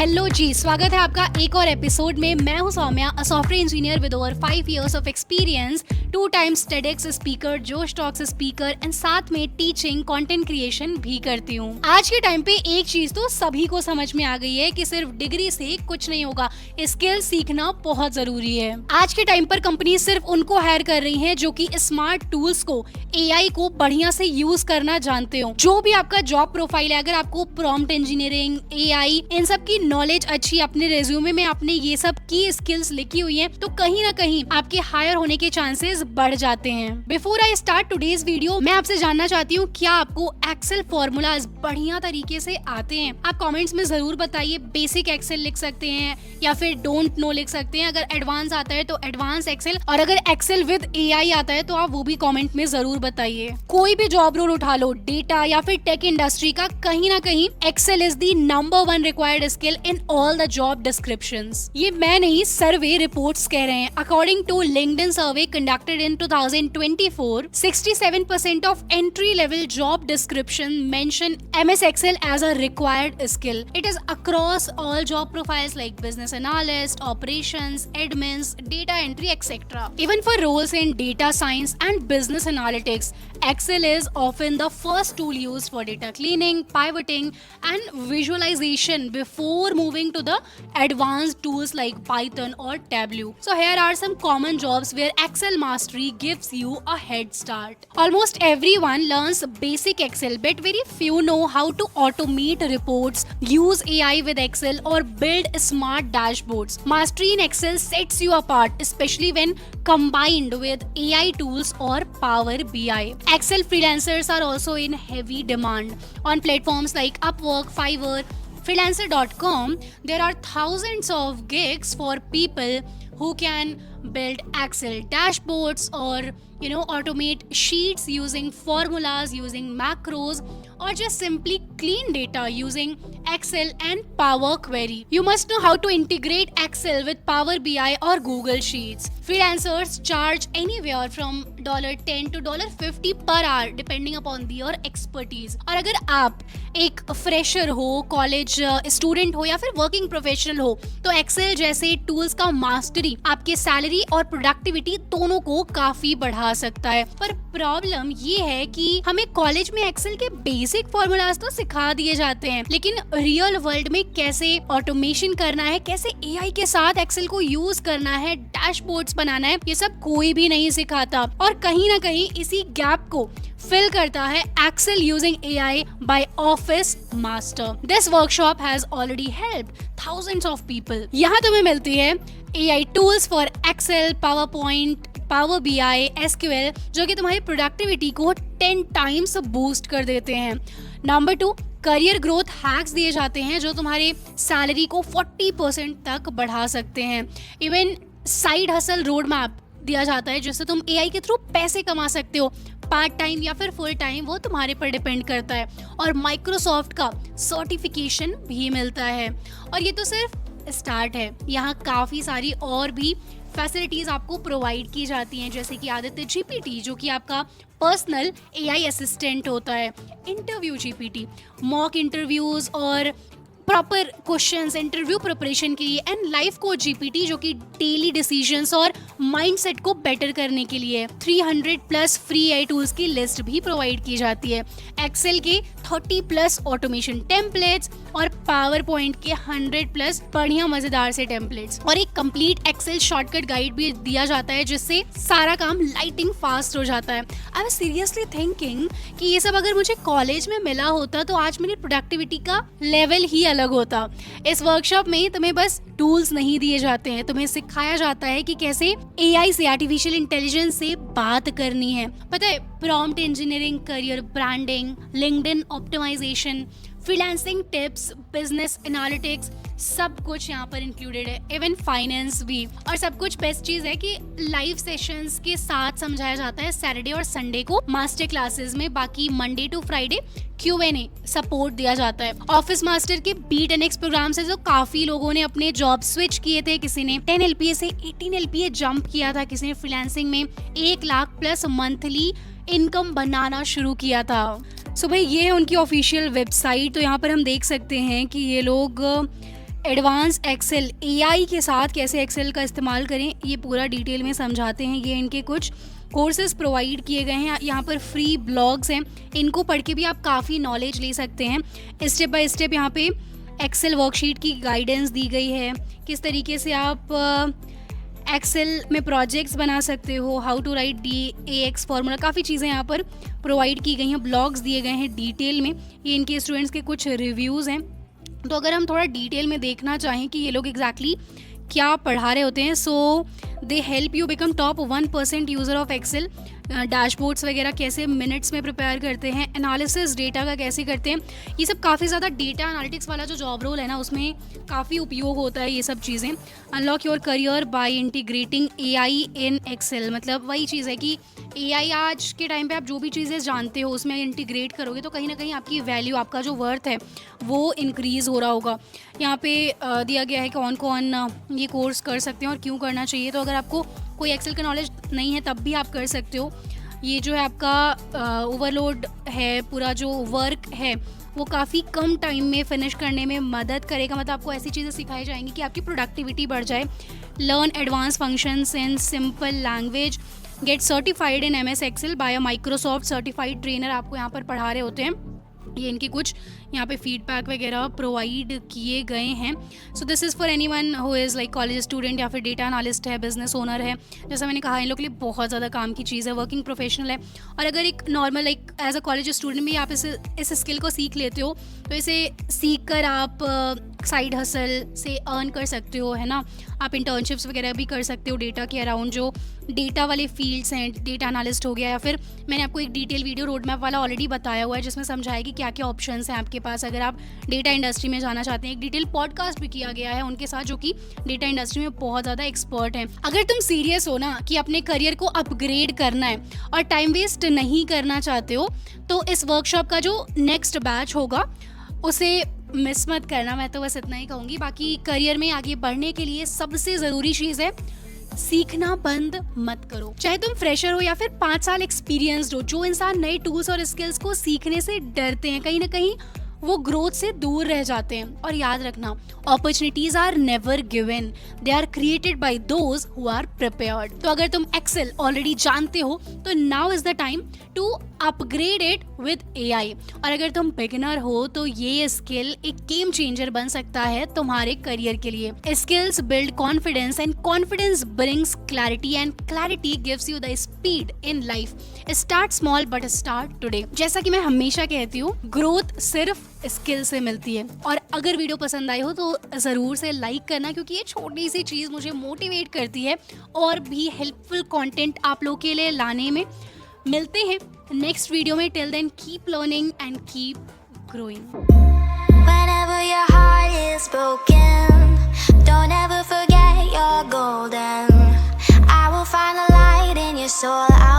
Hello जी, स्वागत है आपका एक और एपिसोड में। मैं हूं Saumya, a software engineer with over 5 years of experience, 2 times TEDx speaker, Josh Talks speaker and साथ में टीचिंग, कंटेंट क्रिएशन भी करती हूं। आज के टाइम पे एक चीज तो सभी को समझ में आ गई है कि सिर्फ डिग्री से कुछ नहीं होगा, स्किल सीखना बहुत जरूरी है। आज के टाइम पर कंपनी सिर्फ उनको हायर कर रही है जो कि स्मार्ट टूल्स को, एआई को बढ़िया से यूज करना जानते हो। जो भी आपका जॉब प्रोफाइल है, अगर आपको प्रॉम्प्ट इंजीनियरिंग, एआई, इन सब की नॉलेज अच्छी, अपने रेज्यूमे में आपने ये सब की स्किल्स लिखी हुई है, तो कहीं ना कहीं आपके हायर होने के चांसेस बढ़ जाते हैं। Before I start today's video, मैं आपसे जानना चाहती हूँ, क्या आपको एक्सेल फॉर्मूलाज बढ़िया तरीके से आते हैं? आप कमेंट्स में जरूर बताइए। बेसिक एक्सेल लिख सकते हैं या फिर डोंट नो लिख सकते हैं। अगर एडवांस आता है तो एडवांस एक्सेल, और अगर एक्सेल विद एआई आता है तो आप वो भी कमेंट में जरूर बताइए। कोई भी जॉब रोल उठा लो, डेटा या फिर टेक इंडस्ट्री का, कहीं ना कहीं Excel is the number 1 required skill in all the job descriptions. ये मैं नहीं, सर्वे रिपोर्ट्स कह रहे हैं। According to LinkedIn survey conducted in 2024, 67% of entry level job description mention MS Excel as a required skill. It is across all job profiles like business analyst, operations, admins, data entry, etc. Even for roles in data science and business analytics, Excel is often the first tool used for data cleaning, pivoting, and visualization before moving to the advanced tools like Python or Tableau. So here are some common jobs where Excel mastery gives you a head start. Almost everyone learns basic Excel, but very few know how to automate reports, use AI with Excel, or build smart dashboards. Mastery in Excel sets you apart, especially when combined with AI tools or Power BI. Excel freelancers are also in heavy demand. On platforms like Upwork, Fiverr, Freelancer.com, there are thousands of gigs for people who can build Excel dashboards or automate sheets using formulas, using macros, or just simply clean data using Excel and Power Query. You must know how to integrate Excel with Power BI or Google Sheets. Freelancers charge anywhere from $10 to $50 per hour depending upon their expertise. और अगर आप एक fresher हो, college student हो या फिर working professional हो, तो एक्सेल जैसे टूल्स का मास्टरी आपके सैलरी और प्रोडक्टिविटी दोनों को काफी बढ़ा सकता है। पर प्रॉब्लम ये है कि हमें कॉलेज में एक्सेल के बेसिक फॉर्मूलाज तो सिखा दिए जाते हैं, लेकिन रियल वर्ल्ड में कैसे ऑटोमेशन करना है, कैसे एआई के साथ एक्सेल को यूज करना है, डैशबोर्ड्स बनाना है, ये सब कोई भी नहीं सिखाता। और कहीं ना कहीं इसी गैप को फिल करता है Excel using AI by Office Master. This workshop has already helped thousands of people. यहाँ तुम्हें मिलती है AI tools for Excel, PowerPoint, Power BI, SQL, जो कि तुम्हारी प्रोडक्टिविटी को 10 times बूस्ट कर देते हैं। नंबर 2, करियर ग्रोथ हैक्स दिए जाते हैं जो तुम्हारे सैलरी को 40% तक बढ़ा सकते हैं। Even side hustle road map दिया जाता है जिससे तुम एआई के थ्रू पैसे कमा सकते हो, पार्ट टाइम या फिर फुल टाइम, वो तुम्हारे पर डिपेंड करता है। और माइक्रोसॉफ्ट का सर्टिफिकेशन भी मिलता है। और ये तो सिर्फ स्टार्ट है, यहाँ काफ़ी सारी और भी फैसिलिटीज़ आपको प्रोवाइड की जाती हैं, जैसे कि आदित्य जीपीटी जो कि आपका पर्सनल एआई असिस्टेंट होता है, इंटरव्यू जीपीटी, मॉक इंटरव्यूज़ और प्रॉपर क्वेश्चंस इंटरव्यू प्रिपरेशन के लिए, एंड लाइफ कोच जीपीटी जो कि डेली डिसीजंस और माइंडसेट को बेटर करने के लिए 300+ फ्री एआई टूल्स की लिस्ट भी प्रोवाइड की जाती है। एक्सेल के 30+ ऑटोमेशन टेम्पलेट्स और पावर पॉइंट के 100+ बढ़िया मजेदार से टेम्पलेट्स, और एक कंप्लीट एक्सेल शॉर्टकट गाइड भी दिया जाता है जिससे सारा काम लाइटिंग फास्ट हो जाता है। आई वाज सीरियसली थिंकिंग कि ये सब अगर मुझे कॉलेज में मिला होता तो आज मेरी प्रोडक्टिविटी का लेवल ही अलग होता। इस वर्कशॉप में तुम्हें बस टूल्स नहीं दिए जाते हैं, तुम्हें सिखाया जाता है कि कैसे एआई से, आर्टिफिशियल इंटेलिजेंस से बात करनी है। पता है, prompt engineering, career branding, LinkedIn optimisation, freelancing tips, business analytics, सब कुछ यहाँ पर इंक्लूडेड है, इवन फाइनेंस भी। और सब कुछ बेस्ट चीज है कि लाइव सेशंस के साथ समझाया जाता है सैटरडे और संडे को मास्टर क्लासेस में। बाकी Monday to Friday Q&A support दिया जाता है। ऑफिस मास्टर के B10X प्रोग्राम से जो काफी लोगों ने अपने जॉब स्विच किए थे, किसी ने 10 LPA से 18 LPA जंप किया था, किसी ने फ्रीलांसिंग में 1 लाख+ मंथली इनकम बनाना शुरू किया था। सो भाई, ये है उनकी ऑफिशियल वेबसाइट। तो यहाँ पर हम देख सकते हैं कि ये लोग एडवांस एक्सेल एआई के साथ कैसे एक्सेल का इस्तेमाल करें, ये पूरा डिटेल में समझाते हैं। ये इनके कुछ कोर्सेज प्रोवाइड किए गए हैं, यहाँ पर फ्री ब्लॉग्स हैं, इनको पढ़ के भी आप काफ़ी नॉलेज ले सकते हैं। स्टेप बाय स्टेप यहाँ पे एक्सेल वर्कशीट की गाइडेंस दी गई है, किस तरीके से आप एक्सेल में प्रोजेक्ट्स बना सकते हो, how to write DAX formula, काफ़ी चीज़ें यहाँ पर प्रोवाइड की गई हैं, ब्लॉग्स दिए गए हैं डिटेल में। ये इनके स्टूडेंट्स के कुछ रिव्यूज़ हैं। तो अगर हम थोड़ा डिटेल में देखना चाहें कि ये लोग एग्जैक्टली क्या पढ़ा रहे होते हैं, so they help you become top 1% user of Excel. Dashboards वगैरह कैसे मिनट्स में प्रिपेयर करते हैं, एनालिसिस डेटा का कैसे करते हैं, ये सब काफ़ी ज़्यादा डेटा एनालिटिक्स वाला जो जॉब रोल है ना, उसमें काफ़ी उपयोग होता है ये सब चीज़ें। Unlock your career by integrating AI in Excel, मतलब वही चीज़ है कि AI आज के टाइम पे आप जो भी चीज़ें जानते हो उसमें इंटीग्रेट करोगे तो कहीं ना कहीं आपकी वैल्यू, आपका जो वर्थ है वो इंक्रीज़ हो रहा होगा। यहाँ पे दिया गया है कि कौन कौन ये कोर्स कर सकते हैं और क्यों करना चाहिए। तो अगर आपको कोई एक्सेल का नॉलेज नहीं है तब भी आप कर सकते हो। ये जो है आपका ओवरलोड है, पूरा जो वर्क है वो काफ़ी कम टाइम में फिनिश करने में मदद करेगा। मतलब आपको ऐसी चीज़ें सिखाई जाएंगी कि आपकी प्रोडक्टिविटी बढ़ जाए। Learn advance functions in simple language, get certified in MS Excel by a Microsoft certified trainer, आपको यहाँ पर पढ़ा रहे होते हैं। ये इनके कुछ यहाँ पे फीडबैक वगैरह प्रोवाइड किए गए हैं। So this is for anyone who is like college student या फिर डेटा एनालिस्ट है, बिजनेस ओनर है। जैसा मैंने कहा, इन लोग के लिए बहुत ज़्यादा काम की चीज़ है, वर्किंग प्रोफेशनल है। और अगर एक normal like as a college student भी आप इस स्किल को सीख लेते हो तो इसे सीख कर आप साइड हसल से अर्न कर सकते हो, है ना। आप इंटर्नशिप्स वगैरह भी कर सकते हो डेटा के अराउंड, जो डेटा वाले फील्ड्स हैं, डेटा एनालिस्ट हो गया, या फिर मैंने आपको एक डिटेल वीडियो रोड मैप वाला ऑलरेडी बताया हुआ है जिसमें समझाया कि क्या क्या ऑप्शंस हैं आपके पास अगर आप डेटा इंडस्ट्री में जाना चाहते हैं। एक डिटेल पॉडकास्ट भी किया गया है उनके साथ जो कि डेटा इंडस्ट्री में बहुत ज़्यादा एक्सपर्ट हैं। अगर तुम सीरियस हो ना कि अपने करियर को अपग्रेड करना है और टाइम वेस्ट नहीं करना चाहते हो तो इस वर्कशॉप का जो नेक्स्ट बैच होगा उसे मिस मत करना। मैं तो बस इतना ही कहूँगी। बाकी करियर में आगे बढ़ने के लिए सबसे ज़रूरी चीज़ है सीखना बंद मत करो। चाहे तुम फ्रेशर हो या फिर 5 साल एक्सपीरियंस्ड हो, जो इंसान नए टूल्स और स्किल्स को सीखने से डरते हैं कहीं ना कहीं वो ग्रोथ से दूर रह जाते हैं। और याद रखना, opportunities are never given, they are created by those who are prepared. तो अगर तुम एक्सेल ऑलरेडी जानते हो तो now is the time to upgrade it with AI। और अगर तुम बिगिनर हो तो ये स्किल एक गेम चेंजर बन सकता है तुम्हारे करियर के लिए। Skills build confidence and confidence brings clarity and clarity gives you the speed in life. Start small but start today. जैसा कि मैं हमेशा कहती हूँ, ग्रोथ सिर्फ स्किल से मिलती है। और अगर वीडियो पसंद आई हो तो ज़रूर से लाइक करना, क्योंकि ये छोटी सी चीज़ मुझे मोटिवेट करती है और भी हेल्पफुल कंटेंट आप लोगों के लिए लाने में। मिलते हैं नेक्स्ट वीडियो में। Till then keep learning and keep growing. Whenever your heart is broken, don't ever forget you're golden. I will find a light in your soul.